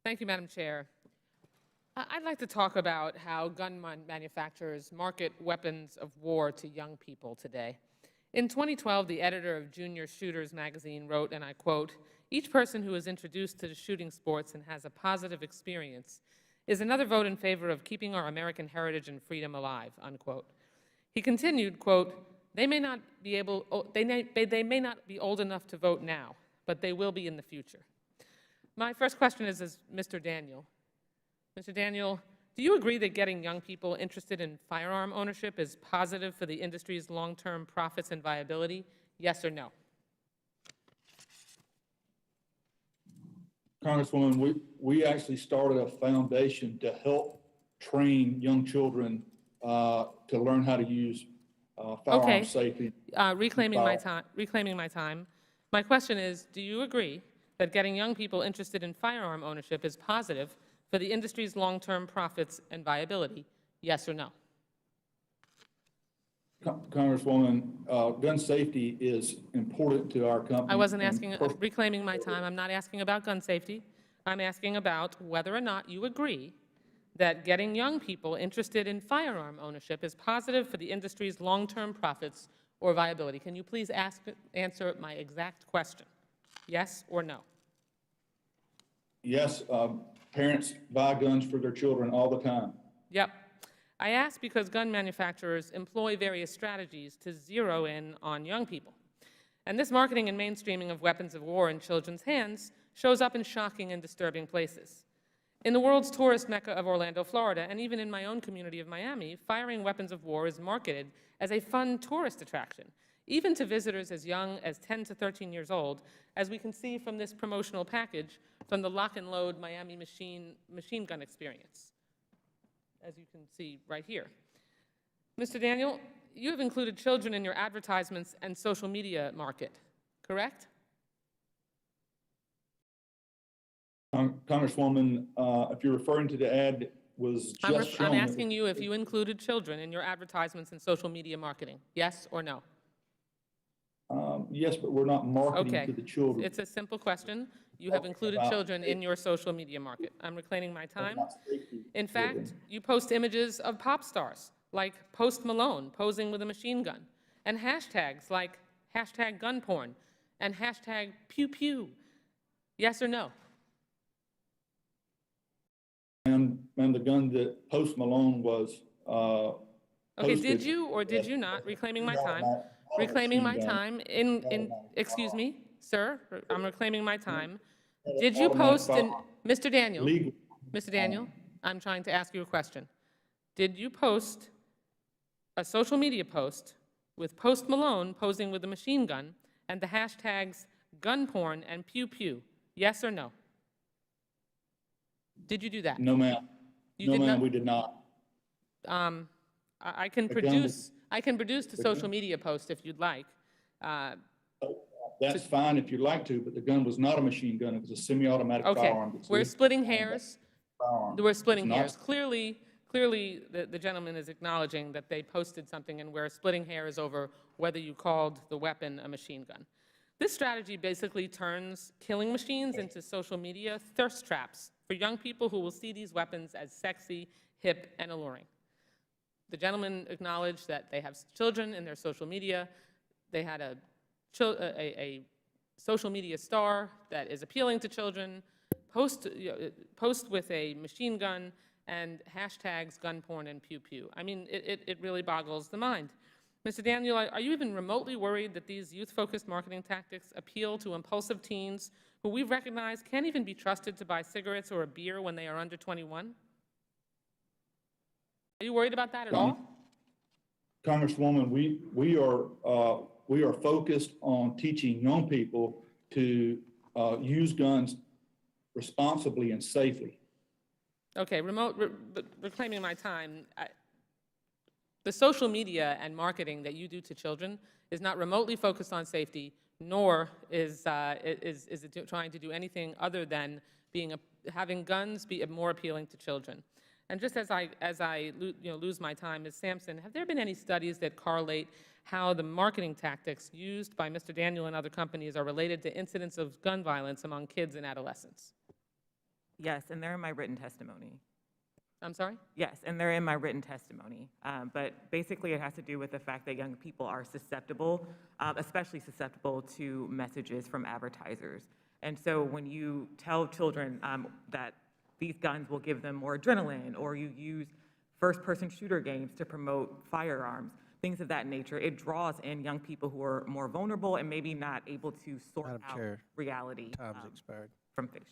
Thank you, Madam Chair. I'd like to talk about how gun manufacturers market weapons of war to young people today. In 2012, the editor of Junior Shooters magazine wrote, and I quote, "Each person who is introduced to the shooting sports and has a positive experience is another vote in favor of keeping our American heritage and freedom alive," unquote. He continued, quote, they may not be old enough to vote now, but they will be in the future." My first question is Mr. Daniel. Mr. Daniel, do you agree that getting young people interested in firearm ownership is positive for the industry's long-term profits and viability? Yes or no? Congresswoman, we actually started a foundation to help train young children to learn how to use firearm safety. Reclaiming my time. My question is, do you agree that getting young people interested in firearm ownership is positive for the industry's long-term profits and viability? Yes or no? Congresswoman, gun safety is important to our company. I wasn't asking, reclaiming my time, I'm not asking about gun safety. I'm asking about whether or not you agree that getting young people interested in firearm ownership is positive for the industry's long-term profits or viability. Can you please answer my exact question? Yes or no? Yes, parents buy guns for their children all the time. Yep. I ask because gun manufacturers employ various strategies to zero in on young people. And this marketing and mainstreaming of weapons of war in children's hands shows up in shocking and disturbing places. In the world's tourist mecca of Orlando, Florida, and even in my own community of Miami, firing weapons of war is marketed as a fun tourist attraction, even to visitors as young as 10 to 13 years old, as we can see from this promotional package from the Lock and Load Miami machine gun experience, as you can see right here. Mr. Daniel, you have included children in your advertisements and social media market, correct? Congresswoman, if you're referring to the ad that was just shown. I'm asking you if you included children in your advertisements and social media marketing, yes or no? Yes, but we're not marketing to the children. It's a simple question. You have included children in your social media market. I'm reclaiming my time. In fact, you post images of pop stars like Post Malone posing with a machine gun, and hashtags like hashtag gun porn and hashtag pew pew. Yes or no? And the gun that Post Malone was okay, did you or did you not, reclaiming my time, excuse me, sir, I'm reclaiming my time. Did you post, Mr. Daniel, I'm trying to ask you a question. Did you post a social media post with Post Malone posing with a machine gun and the hashtags gun porn and pew pew? Yes or no? Did you do that? No, ma'am. No, ma'am, we did not. I can produce the social media post if you'd like. That's fine if you'd like to, but the gun was not a machine gun. It was a semi-automatic firearm. We're splitting hairs. We're splitting hairs. Clearly, the gentleman is acknowledging that they posted something, and we're splitting hairs over whether you called the weapon a machine gun. This strategy basically turns killing machines into social media thirst traps for young people who will see these weapons as sexy, hip, and alluring. The gentleman acknowledged that they have children in their social media. They had a social media star that is appealing to children, post with a machine gun, and hashtags gun porn and pew pew. I mean, it really boggles the mind. Mr. Daniel, are you even remotely worried that these youth-focused marketing tactics appeal to impulsive teens who we've recognized can't even be trusted to buy cigarettes or a beer when they are under 21? Are you worried about that at all? Congresswoman, we are focused on teaching young people to use guns responsibly and safely. Okay, reclaiming my time. The social media and marketing that you do to children is not remotely focused on safety, nor is it trying to do anything other than having guns be more appealing to children. And just as I lose my time, Ms. Sampson, have there been any studies that correlate how the marketing tactics used by Mr. Daniel and other companies are related to incidents of gun violence among kids and adolescents? Yes, and they're in my written testimony. I'm sorry? Yes, and they're in my written testimony. But basically, it has to do with the fact that young people are susceptible, especially susceptible to messages from advertisers. And so when you tell children that these guns will give them more adrenaline, or you use first-person shooter games to promote firearms, things of that nature, it draws in young people who are more vulnerable and maybe not able to sort Madam out Chair, reality time's expired. from fiction.